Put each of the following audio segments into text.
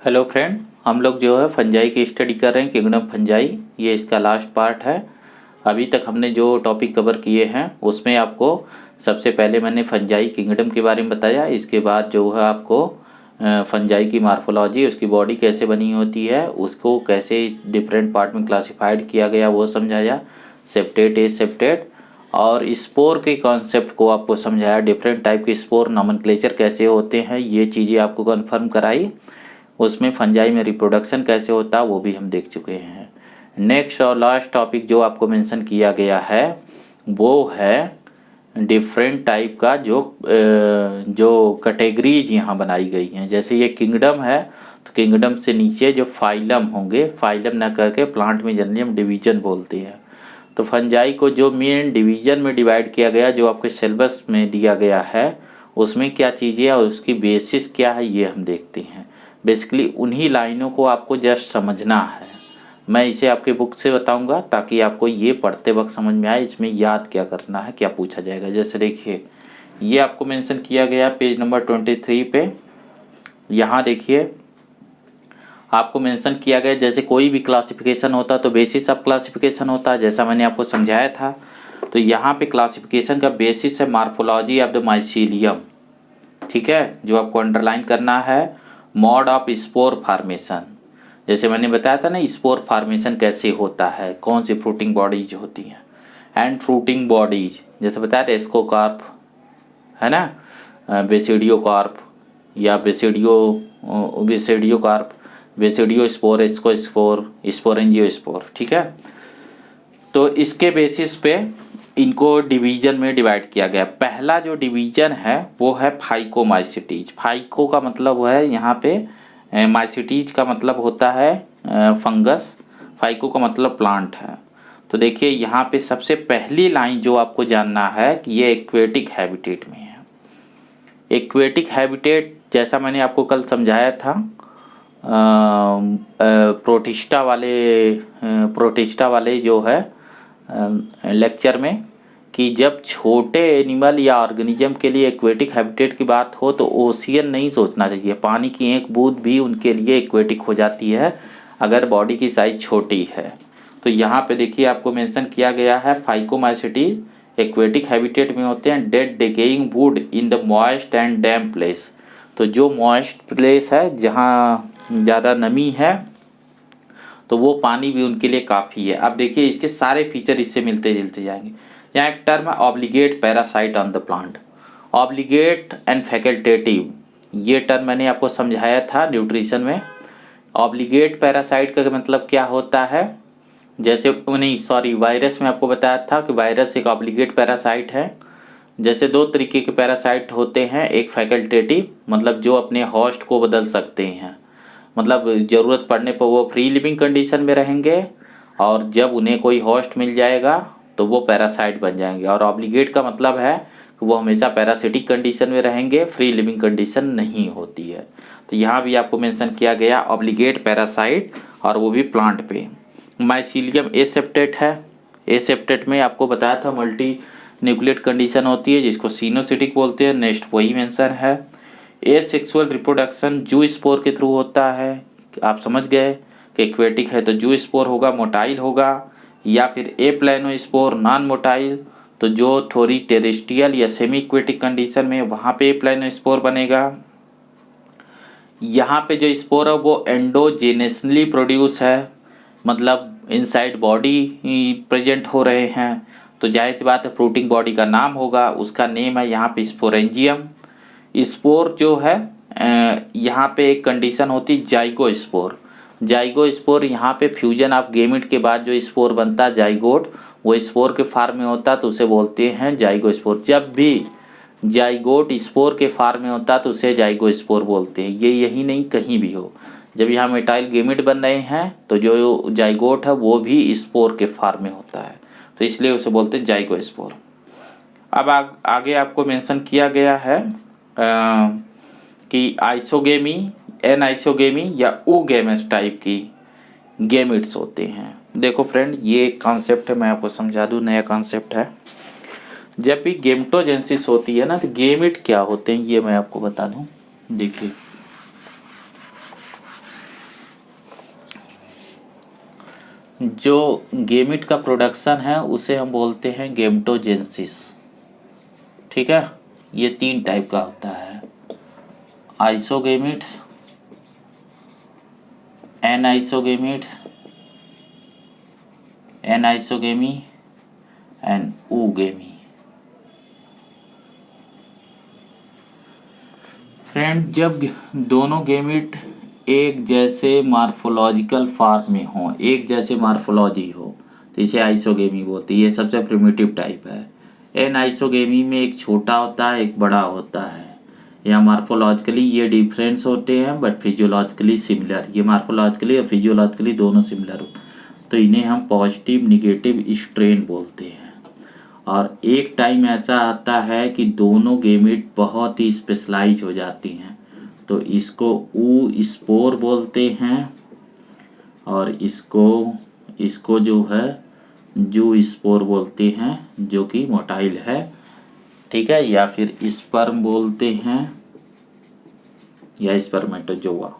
Hello friend, हम लोग जो है फंजाई की स्टडी कर रहे हैं, किंगडम फंजाई। ये इसका लास्ट पार्ट है। अभी तक हमने जो टॉपिक कवर किए हैं उसमें आपको सबसे पहले मैंने फंजाई किंगडम के बारे में बताया। इसके बाद जो है आपको फंजाई की मार्फोलॉजी, उसकी बॉडी कैसे बनी होती है, उसको कैसे डिफरेंट पार्ट में क्लासिफाइड किया गया वो समझाया। सेप्टेट एज सेप्टेट और स्पोर के कॉन्सेप्ट को आपको समझाया। डिफरेंट टाइप के स्पोर नॉमेनक्लेचर कैसे होते हैं ये चीज़ें आपको कन्फर्म कराई। उसमें फंजाई में रिप्रोडक्शन कैसे होता है वो भी हम देख चुके हैं। नेक्स्ट और लास्ट टॉपिक जो आपको मेंशन किया गया है वो है डिफरेंट टाइप का जो कैटेगरीज यहाँ बनाई गई हैं। जैसे ये किंगडम है तो किंगडम से नीचे जो फाइलम होंगे, फाइलम ना करके प्लांट में जनरली हम डिवीजन बोलते हैं। तो फंजाई को जो मेन डिवीजन में डिवाइड किया गया, जो आपके सिलेबस में दिया गया है, उसमें क्या चीज़ें और उसकी बेसिस क्या है ये हम देखते हैं। बेसिकली उन्हीं लाइनों को आपको जस्ट समझना है। मैं इसे आपके बुक से बताऊंगा ताकि आपको ये पढ़ते वक्त समझ में आए इसमें याद क्या करना है, क्या पूछा जाएगा। जैसे देखिए ये आपको मेंशन किया गया पेज नंबर 23 पे। यहाँ देखिए आपको मेंशन किया गया जैसे कोई भी क्लासिफिकेशन होता तो बेसिस ऑफ क्लासिफिकेशन होता, जैसा मैंने आपको समझाया था। तो यहाँ पे क्लासिफिकेशन का बेसिस है मार्फोलॉजी ऑफ द माइसीलियम। ठीक है, जो आपको अंडरलाइन करना है मोड ऑफ स्पोर फार्मेशन। जैसे मैंने बताया था ना स्पोर फार्मेशन कैसे होता है, कौन सी फ्रूटिंग बॉडीज होती हैं। एंड फ्रूटिंग बॉडीज जैसे बताया था एस्कोकार्प है ना, बेसिडियोकार्प या basidiocarp, basidio spore, ascospore, स्पोरेंजियो spore. ठीक है, तो इसके बेसिस पे इनको डिवीजन में डिवाइड किया गया। पहला जो डिवीजन है वो है फाइकोमाइसिटीज। फाइको का मतलब है यहाँ पे, माइसिटीज का मतलब होता है फंगस, फाइको का मतलब प्लांट है। तो देखिए यहाँ पे सबसे पहली लाइन जो आपको जानना है कि ये एक्वेटिक हैबिटेट में है। एक्वेटिक हैबिटेट जैसा मैंने आपको कल समझाया था प्रोटिस्टा वाले जो है लेक्चर में, कि जब छोटे एनिमल या ऑर्गेनिज्म के लिए एक्वेटिक हैबिटेट की बात हो तो ओशियन नहीं सोचना चाहिए। पानी की एक बूंद भी उनके लिए एक्वेटिक हो जाती है अगर बॉडी की साइज छोटी है। तो यहाँ पे देखिए आपको मेंशन किया गया है फाइकोमाइसिटीज एक्वेटिक हैबिटेट में होते हैं। Dead decaying would in the moist and damp place. तो जो मॉइस्ट प्लेस है जहाँ ज़्यादा नमी है तो वो पानी भी उनके लिए काफ़ी है। अब देखिए इसके सारे फीचर इससे मिलते जुलते जाएंगे। यहाँ एक टर्म है obligate parasite on the plant. Obligate and facultative, ये टर्म मैंने आपको समझाया था न्यूट्रिशन में। ऑब्लिगेट पैरासाइट का मतलब क्या होता है, जैसे नहीं सॉरी वायरस में आपको बताया था कि वायरस एक ऑब्लिगेट पैरासाइट है। जैसे दो तरीके के पैरासाइट होते हैं, एक फैकल्टेटिव मतलब जो अपने होस्ट को बदल सकते हैं, मतलब ज़रूरत पड़ने पर वो फ्री लिविंग कंडीशन में रहेंगे और जब उन्हें कोई होस्ट मिल जाएगा तो वो पैरासाइट बन जाएंगे। और ऑब्लिगेट का मतलब है कि वो हमेशा पैरासिटिक कंडीशन में रहेंगे, फ्री लिविंग कंडीशन नहीं होती है। तो यहाँ भी आपको मेंशन किया गया ऑब्लिगेट पैरासाइट, और वो भी प्लांट पे। माइसीलियम एसेप्टेट है। एसेप्टेट में आपको बताया था मल्टी न्यूक्लिएट कंडीशन होती है जिसको सिनोसिटिक बोलते हैं। नेक्स्ट वही मेंशन है। एसेक्सुअल रिप्रोडक्शन जू स्पोर के थ्रू होता है। आप समझ गए कि एक्वेटिक है तो जू स्पोर होगा, मोटाइल होगा, या फिर ए प्लानो स्पोर नॉन मोटाइल, तो जो थोड़ी टेरेस्ट्रियल या सेमी इक्वेटिक कंडीशन में वहाँ पे ए प्लानो स्पोर बनेगा। यहाँ पे जो स्पोर है वो एंडोजेनेसली प्रोड्यूस है, मतलब इनसाइड बॉडी प्रेजेंट हो रहे हैं। तो जाहिर सी बात है फ्रूटिंग बॉडी का नाम होगा, उसका नेम है यहाँ पे स्पोरेंजियम। स्पोर जो है यहाँ पे एक कंडीशन होती है जाइगो स्पोर। जाइगो स्पोर यहाँ पे फ्यूजन ऑफ गेमिट के बाद जो स्पोर बनता है जाइगोट, वो स्पोर के फार्म में होता है तो उसे बोलते हैं जाइगो स्पोर। जब भी जाइगोट स्पोर के फार्म में होता है तो उसे जाइगो स्पोर बोलते हैं। ये यही नहीं कहीं भी हो, जब यहाँ मेटाइल गेमिट बन रहे हैं तो जो जाइगोट है वो भी स्पोर के फार्म में होता है, तो इसलिए उसे बोलते हैं जाइगो स्पोर। अब आगे आपको मेंशन किया गया है कि आइसोगेमी, एन आइसोगेमी या ओगेमस टाइप की गेमिट्स होते हैं। देखो फ्रेंड ये कॉन्सेप्ट है, मैं आपको समझा दूं, नया कॉन्सेप्ट है। जब भी गेमटोजेंसिस होती है ना तो गेमिट क्या होते हैं ये मैं आपको बता दूं। देखिए जो गेमिट का प्रोडक्शन है उसे हम बोलते हैं गेमेटोजेनेसिस। ठीक है, ये 3 टाइप का होता है, आइसोगेमिट्स, एनाइसोगेमिट्स, एनाइसोगेमी एंड ooगेमी। फ्रेंड, जब दोनों गेमिट एक जैसे मार्फोलॉजिकल फॉर्म में हो, एक जैसे मार्फोलॉजी हो, तो इसे आइसोगेमी बोलते हैं। ये सबसे प्रिमिटिव टाइप है। एन आइसोगेमी में एक छोटा होता है, एक बड़ा होता है। या मार्फोलॉजिकली ये डिफरेंस होते हैं बट फिजियोलॉजिकली सिमिलर। ये मार्फोलॉजिकली और फिजियोलॉजिकली दोनों सिमिलर होते हैं, तो इन्हें हम पॉजिटिव निगेटिव स्ट्रेन बोलते हैं। और एक टाइम ऐसा आता है कि दोनों गेमिट बहुत ही स्पेशलाइज हो जाती हैं, तो इसको ऊ स्पोर बोलते हैं और इसको जो है जू स्पोर बोलते हैं, जो कि मोटाइल है। ठीक है, या फिर स्पर्म बोलते हैं या स्पर्मेटोजोआ।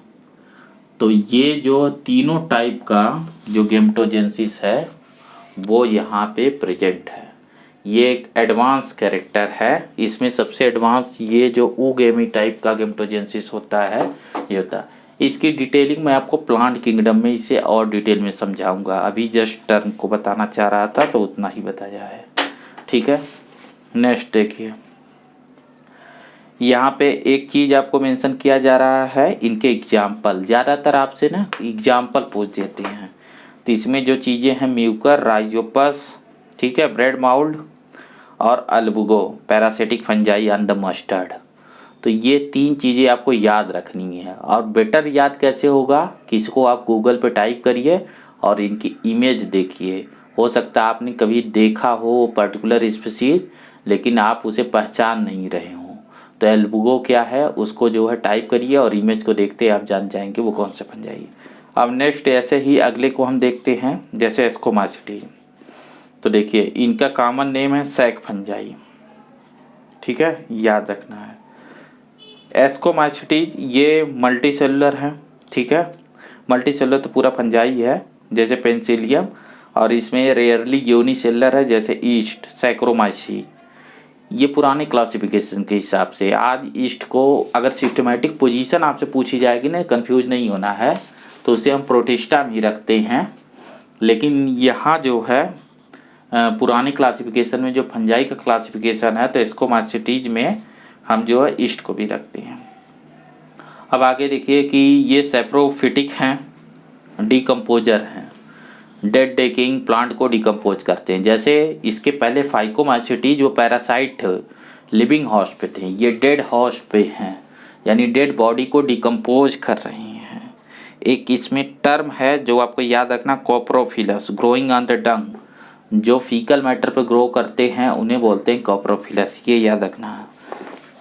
तो ये जो तीनों टाइप का जो गेमेटोजेनेसिस है वो यहाँ पे प्रेजेंट है। ये एक एडवांस कैरेक्टर है। इसमें सबसे एडवांस ये जो ooगेमी टाइप का गेमेटोजेनेसिस होता है, ये होता है। इसकी डिटेलिंग मैं आपको प्लांट किंगडम में इसे और डिटेल में समझाऊंगा। अभी जस्ट टर्म को बताना चाह रहा था तो उतना ही बताया है। ठीक है, नेक्स्ट देखिए, यहाँ पे एक चीज आपको मेंशन किया जा रहा है, इनके एग्जाम्पल। ज़्यादातर आपसे ना एग्जाम्पल पूछ देते हैं, तो इसमें जो चीज़ें हैं म्यूकर, राइजोपस, ठीक है, ब्रेड माउल्ड और अल्बुगो पैरासिटिक फंजाई अंडर मस्टर्ड। तो ये 3 चीज़ें आपको याद रखनी है। और बेटर याद कैसे होगा कि इसको आप गूगल पे टाइप करिए और इनकी इमेज देखिए। हो सकता है आपने कभी देखा हो पर्टिकुलर स्पीशीज, लेकिन आप उसे पहचान नहीं रहे हो। तो एल्बुगो क्या है उसको जो है टाइप करिए और इमेज को देखते आप जान जाएंगे वो कौन सा फंजाई है। अब नेक्स्ट ऐसे ही अगले को हम देखते हैं, जैसे एस्कोमासिटी। तो देखिए इनका कॉमन नेम है सैक फंजाई। ठीक है, याद रखना है। एस्कोमासिटीज ये मल्टी सेलुलर है। ठीक है, मल्टी सेलुलर तो पूरा फंजाई है जैसे पेंसिलियम, और इसमें रेयरली यूनिसेलुलर है जैसे ईस्ट, सैक्रोमाइसी। ये पुराने क्लासिफिकेशन के हिसाब से। आज ईस्ट को अगर सिस्टमेटिक पोजीशन आपसे पूछी जाएगी ना, कंफ्यूज नहीं होना है, तो उसे हम प्रोटिस्टा भी रखते हैं। लेकिन यहाँ जो है पुराने क्लासिफिकेशन में जो फंजाई का क्लासिफिकेशन है, तो एस्कोमासिटीज में हम जो है ईस्ट को भी रखते हैं। अब आगे देखिए कि ये सेप्रोफिटिक हैं, डिकम्पोजर हैं, डेड डेकिंग प्लांट को डिकम्पोज करते हैं। जैसे इसके पहले फाइकोमासिटी जो पैरासाइट लिविंग हॉस्ट पे थे, ये डेड हॉस्ट पे हैं, यानी डेड बॉडी को डिकम्पोज कर रहे हैं। एक इसमें टर्म है जो आपको याद रखना, कॉप्रोफिलस, ग्रोइंग ऑन द डंग। जो फीकल मैटर पे ग्रो करते हैं उन्हें बोलते हैं कॉप्रोफिलस, ये याद रखना है।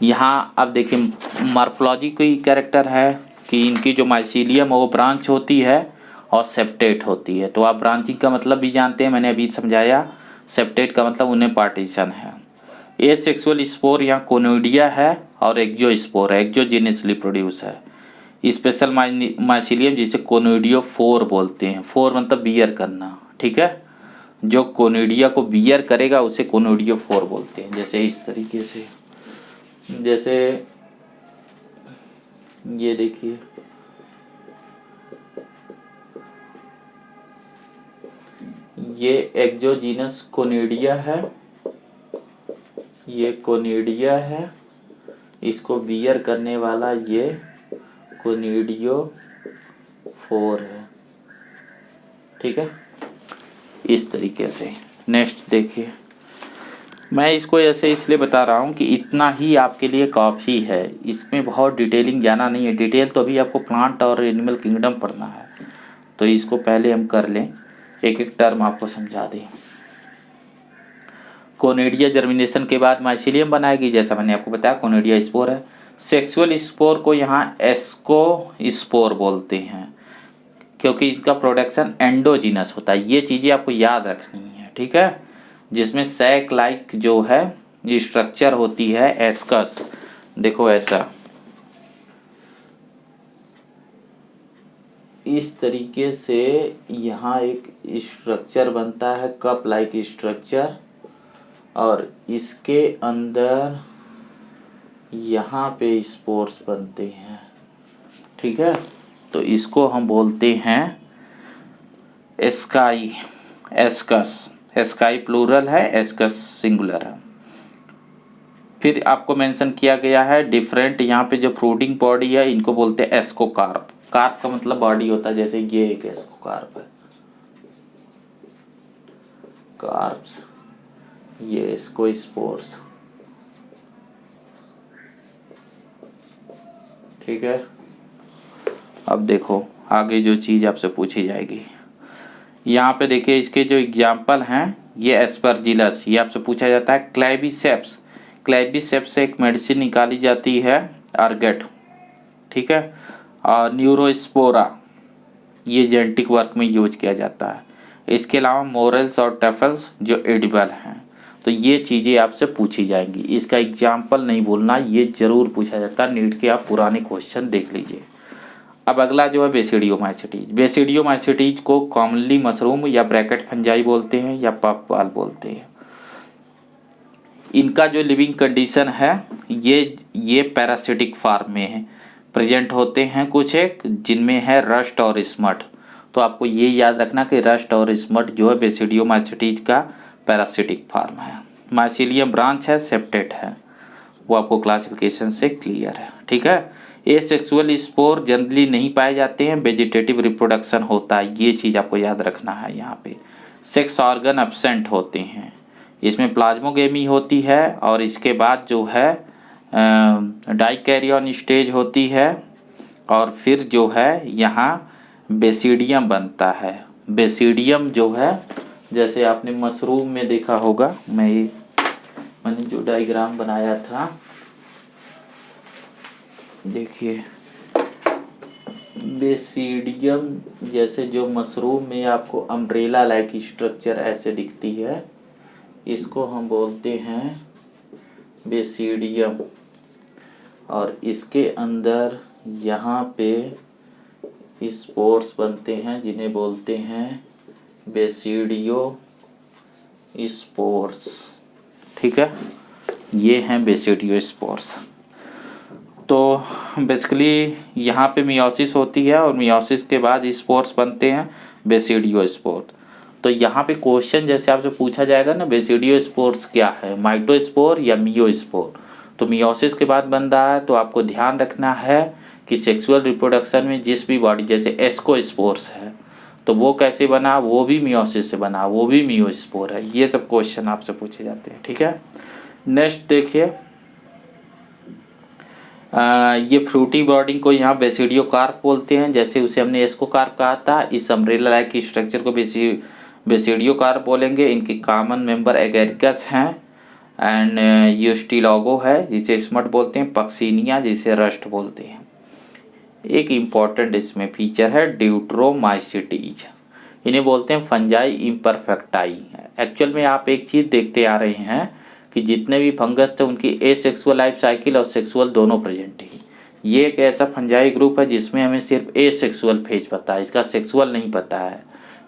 यहाँ अब देखिए मॉर्फोलॉजी की कैरेक्टर है कि इनकी जो माइसीलियम है वो ब्रांच होती है और सेप्टेट होती है। तो आप ब्रांचिंग का मतलब भी जानते हैं, मैंने अभी समझाया। सेप्टेट का मतलब उन्हें पार्टीशन है। ए सेक्सुअल स्पोर यहाँ कोनोइडिया है और एक्जो स्पोर है, एक्जोजेनियसली प्रोड्यूस है। स्पेशल माइसीलियम जिसे कोनोइडियो 4 बोलते हैं। 4 मतलब बियर करना। ठीक है, जो कोनोइडिया को बियर करेगा उसे कोनोइडियो 4 बोलते हैं। जैसे इस तरीके से, जैसे ये देखिए ये एक्जोजीनस कोनिडिया है, ये कोनिडिया है, इसको बियर करने वाला ये कोनिडियो 4 है। ठीक है, इस तरीके से। नेक्स्ट देखिए, मैं इसको ऐसे इसलिए बता रहा हूँ कि इतना ही आपके लिए काफ़ी है, इसमें बहुत डिटेलिंग जाना नहीं है। डिटेल तो अभी आपको प्लांट और एनिमल किंगडम पढ़ना है, तो इसको पहले हम कर लें, एक एक टर्म आपको समझा दें। कोनिडिया जर्मिनेशन के बाद माइसीलियम बनाएगी, जैसा मैंने आपको बताया कोनिडिया स्पोर है। सेक्सुअल स्पोर को यहाँ एस्को स्पोर बोलते हैं क्योंकि इसका प्रोडक्शन एंडोजीनस होता है। ये चीज़ें आपको याद रखनी है। ठीक है, जिसमें सैक लाइक जो है ये स्ट्रक्चर होती है एस्कस। देखो ऐसा इस तरीके से यहाँ एक स्ट्रक्चर बनता है, कप लाइक स्ट्रक्चर, और इसके अंदर यहाँ पे स्पोर्स बनते हैं। ठीक है, तो इसको हम बोलते हैं स्काई, एस्कस। स्काई प्लूरल है, एस्कस सिंगुलर है। फिर आपको मेंशन किया गया है डिफरेंट, यहाँ पे जो फ्रूटिंग बॉडी है इनको बोलते हैं एस्कोकार्प। कार्प का मतलब बॉडी होता है, जैसे ये एक एस्कोकार्प है, कार्प्स, ये इसको स्पोर्स। ठीक है, अब देखो आगे जो चीज आपसे पूछी जाएगी, यहाँ पे देखिए इसके जो एग्जाम्पल हैं, ये एस्परजिलस, ये आपसे पूछा जाता है। क्लैबिसेप्स, क्लैबिसेप्स से एक मेडिसिन निकाली जाती है, अर्गेट। ठीक है, और न्यूरोस्पोरा, ये जेनेटिक वर्क में यूज किया जाता है। इसके अलावा मोरल्स और टफल्स जो एडिबल हैं। तो ये चीज़ें आपसे पूछी जाएंगी, इसका एग्जाम्पल नहीं बोलना, ये जरूर पूछा जाता है नीट के, आप पुराने क्वेश्चन देख लीजिए। अब अगला जो है बेसिडियोमाइसिटीज। बेसिडियोमाइसिटीज को कॉमनली मशरूम या ब्रैकेट फंजाई बोलते हैं या पफबॉल बोलते हैं। इनका जो लिविंग कंडीशन है, ये पैरासिटिक फॉर्म में है, प्रेजेंट होते हैं कुछ एक, जिनमें है रस्ट और स्मट। तो आपको ये याद रखना कि रस्ट और स्मट जो है बेसिडियोमाइसिटीज का पैरासिटिक फॉर्म है। माइसिलियम ब्रांच है, सेप्टेट है, वो आपको क्लासिफिकेशन से क्लियर है। ठीक है, एसेक्सुअल स्पोर जनरली नहीं पाए जाते हैं, वेजिटेटिव रिप्रोडक्शन होता है, ये चीज़ आपको याद रखना है। यहाँ पे सेक्स ऑर्गन एब्सेंट होते हैं, इसमें प्लाज्मोगेमी होती है, और इसके बाद जो है डाइकैरियन स्टेज होती है, और फिर जो है यहाँ बेसिडियम बनता है। बेसिडियम जो है, जैसे आपने मशरूम में देखा होगा, मैंने जो डायग्राम बनाया था, देखिए बेसिडियम जैसे जो मशरूम में आपको अम्ब्रेला लाइक स्ट्रक्चर ऐसे दिखती है, इसको हम बोलते हैं बेसिडियम। और इसके अंदर यहाँ पे स्पोर्स बनते हैं, जिन्हें बोलते हैं बेसिडियो स्पोर्स। ठीक है, ये हैं बेसिडियो स्पोर्स। तो बेसिकली यहाँ पे मियोसिस होती है, और मियोसिस के बाद स्पोर्स बनते हैं बेसिडियो स्पोर। तो यहाँ पे क्वेश्चन जैसे आपसे पूछा जाएगा ना, बेसिडियो स्पोर्स क्या है, माइटोस्पोर या मियोस्पोर। तो मियोसिस के बाद बन रहा है, तो आपको ध्यान रखना है कि सेक्सुअल रिप्रोडक्शन में जिस भी बॉडी, जैसे एस्कोस्पोर्स है, तो वो कैसे बना, वो भी मियोसिस से बना, वो भी मियोस्पोर है। ये सब क्वेश्चन आपसे पूछे जाते हैं। ठीक है, नेक्स्ट देखिए, ये फ्रूटी बॉडी को यहाँ बेसिडियोकार्प बोलते हैं, जैसे उसे हमने एस्कोकार्प कहा था। इस अम्ब्रेला लाइक स्ट्रक्चर को बेसिडियोकार्प बोलेंगे। इनके कॉमन मेंबर एगेरिकस हैं, एंड यूस्टिलोगो है जिसे स्मट बोलते हैं, पक्सिनिया जिसे रस्ट बोलते हैं। एक इम्पॉर्टेंट इसमें फीचर है ड्यूट्रोमाइसिटीज, इन्हें बोलते हैं फंजाई इम्परफेक्टाई। एक्चुअल में आप एक चीज़ देखते आ रहे हैं कि जितने भी फंगस थे उनकी एसेक्सुअल लाइफ साइकिल और सेक्सुअल दोनों प्रेजेंट ही। ये एक ऐसा फंजाई ग्रुप है जिसमें हमें सिर्फ एसेक्सुअल फेज पता है, इसका सेक्सुअल नहीं पता है।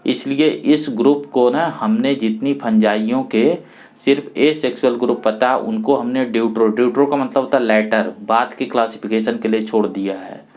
इसलिए इस ग्रुप को ना हमने जितनी फंजाइयों के सिर्फ एसेक्सुअल ग्रुप पता, उनको हमने ड्यूट्रो का मतलब होता है लेटर, बाद की क्लासिफिकेशन के लिए छोड़ दिया है।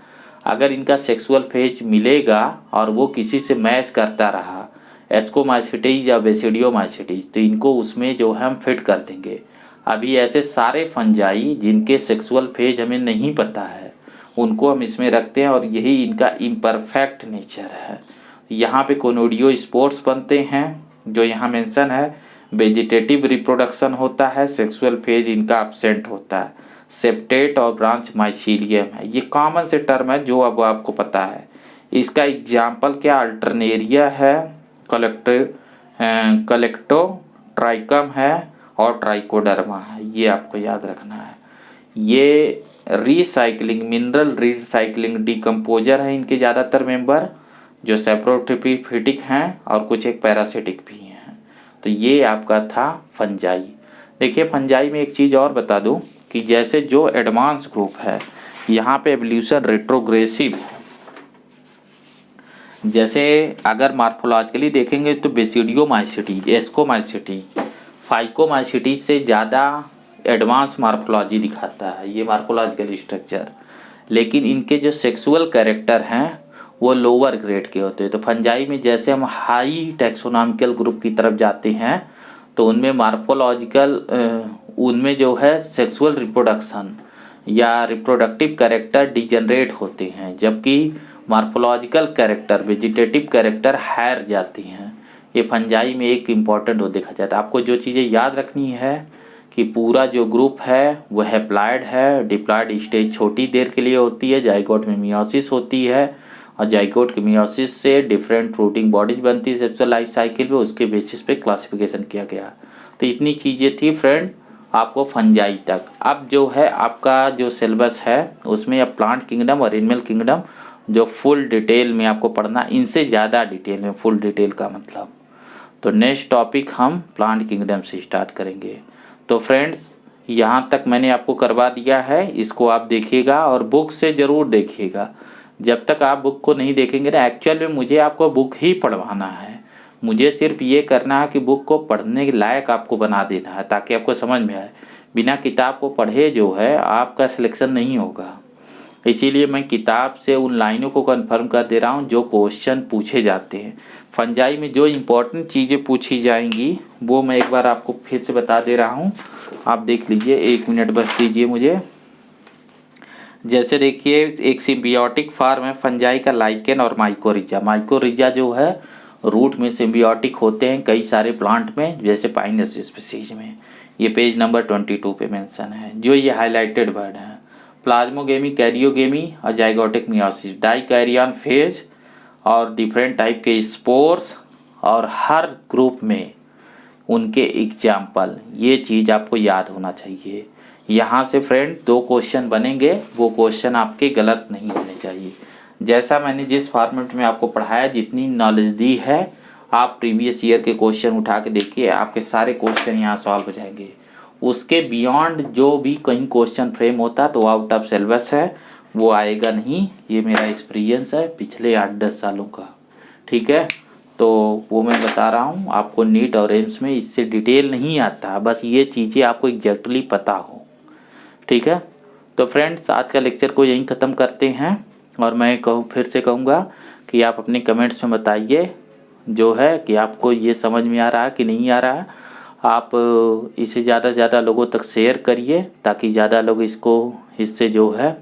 अगर इनका सेक्सुअल फेज मिलेगा और वो किसी से मैच करता रहा, एस्कोमाइसिटीज या बेसिडियोमाइसिटीज, तो इनको उसमें जो है हम फिट कर देंगे। अभी ऐसे सारे फंजाई जिनके सेक्सुअल फेज हमें नहीं पता है, उनको हम इसमें रखते हैं, और यही इनका इम्परफेक्ट नेचर है। यहाँ पे कोनोडियो स्पोर्स बनते हैं, जो यहाँ मेंशन है। वेजिटेटिव रिप्रोडक्शन होता है, सेक्सुअल फेज इनका एब्सेंट होता है। सेप्टेट और ब्रांच माइसीलियम है, ये कॉमन से टर्म है जो अब आपको पता है। इसका एग्जाम्पल क्या, अल्टरनेरिया है, कलेक्टो ट्राइकम है, और ट्राइकोडर्मा है। ये आपको याद रखना है। ये रिसाइकलिंग, मिनरल रिसाइकलिंग डिकम्पोजर है इनके ज़्यादातर मेंबर, जो सेप्रोट्रिपिफिटिक हैं और कुछ एक पैरासिटिक भी हैं। तो ये आपका था फंजाई। देखिए फंजाई में एक चीज़ और बता दूं कि जैसे जो एडवांस ग्रुप है, यहाँ पे एवोल्यूशन रेट्रोग्रेसिव है। जैसे अगर मार्फोलॉजिकली देखेंगे तो बेसिडियोमाइसिटी, एस्कोमाइसिटी, फाइकोमाइसिटी से ज़्यादा एडवांस मार्फोलॉजी दिखाता है ये मार्फोलॉजिकल स्ट्रक्चर। लेकिन इनके जो सेक्सुअल कैरेक्टर हैं वो लोअर ग्रेड के होते हैं। तो फंजाई में जैसे हम हाई टैक्सोनॉमिकल ग्रुप की तरफ जाते हैं तो उनमें मार्फोलॉजिकल उनमें जो है सेक्सुअल रिप्रोडक्शन या रिप्रोडक्टिव कैरेक्टर डिजनरेट होते हैं, जबकि morphological character vegetative character higher जाती हैं। ये फंजाई में एक इम्पॉर्टेंट हो देखा जाता है। आपको जो चीज़ें याद रखनी है कि पूरा जो ग्रुप है वो हैप्लॉइड है, डिप्लॉइड स्टेज छोटी देर के लिए होती है, जाइगोट में मियोसिस होती है और जाइगोट के मियोसिस से डिफरेंट फ्रूटिंग बॉडीज बनती है सेक्सुअल लाइफ साइकिल में, उसके बेसिस पे क्लासिफिकेशन किया गया। तो इतनी चीज़ें थी फ्रेंड आपको फंजाई तक। अब जो है आपका जो सिलेबस है उसमें अब प्लांट किंगडम और एनिमल किंगडम जो फुल डिटेल में आपको पढ़ना, इनसे ज़्यादा डिटेल में, फुल डिटेल का मतलब। तो नेक्स्ट टॉपिक हम प्लांट किंगडम से स्टार्ट करेंगे। तो फ्रेंड्स यहाँ तक मैंने आपको करवा दिया है, इसको आप देखिएगा और बुक से ज़रूर देखिएगा। जब तक आप बुक को नहीं देखेंगे ना, एक्चुअल में मुझे आपको बुक ही पढ़वाना है। मुझे सिर्फ ये करना है कि बुक को पढ़ने के लायक आपको बना देना है ताकि आपको समझ में आए। बिना किताब को पढ़े जो है आपका सिलेक्शन नहीं होगा। इसीलिए मैं किताब से उन लाइनों को कंफर्म कर दे रहा हूँ जो क्वेश्चन पूछे जाते हैं। फंजाई में जो इम्पोर्टेंट चीज़ें पूछी जाएंगी वो मैं एक बार आपको फिर से बता दे रहा हूँ, आप देख लीजिए। 1 मिनट बस दीजिए मुझे। जैसे देखिए एक सिम्बियोटिक फॉर्म है फंजाई का लाइकेन और माइकोरिजा। माइकोरिजा जो है रूट में सिम्बियोटिक होते हैं कई सारे प्लांट में, जैसे पाइनस स्पीसीज में। ये पेज नंबर 22 पे मेंशन है। जो ये हाईलाइटेड वर्ड है प्लाज्मोगेमी, कैरियोगेमी और जाइगोटिक मियोसिस, डाइकैरियन फेज और डिफरेंट टाइप के स्पोर्स और हर ग्रुप में उनके एग्जाम्पल, ये चीज़ आपको याद होना चाहिए। यहाँ से फ्रेंड 2 क्वेश्चन बनेंगे, वो क्वेश्चन आपके गलत नहीं होने चाहिए। जैसा मैंने जिस फॉर्मेट में आपको पढ़ाया, जितनी नॉलेज दी है, आप प्रीवियस ईयर के क्वेश्चन उठा के देखिए, आपके सारे क्वेश्चन यहाँ सॉल्व हो जाएंगे। उसके बियॉन्ड जो भी कहीं क्वेश्चन फ्रेम होता तो आउट ऑफ सिलेबस है, वो आएगा नहीं। ये मेरा एक्सपीरियंस है पिछले 8-10 सालों का, ठीक है। तो वो मैं बता रहा हूँ आपको, नीट और एम्स में इससे डिटेल नहीं आता, बस ये चीज़ें आपको एग्जैक्टली पता हो, ठीक है। तो फ्रेंड्स आज का लेक्चर को यहीं ख़त्म करते हैं और मैं फिर से कहूँगा कि आप अपने कमेंट्स में बताइए जो है कि आपको ये समझ में आ रहा है कि नहीं आ रहा है। आप इसे ज़्यादा से ज़्यादा लोगों तक शेयर करिए ताकि ज़्यादा लोग इससे जो है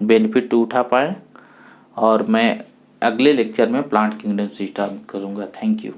बेनिफिट उठा पाएँ। और मैं अगले लेक्चर में प्लांट किंगडम से स्टार्ट करूँगा। Thank you.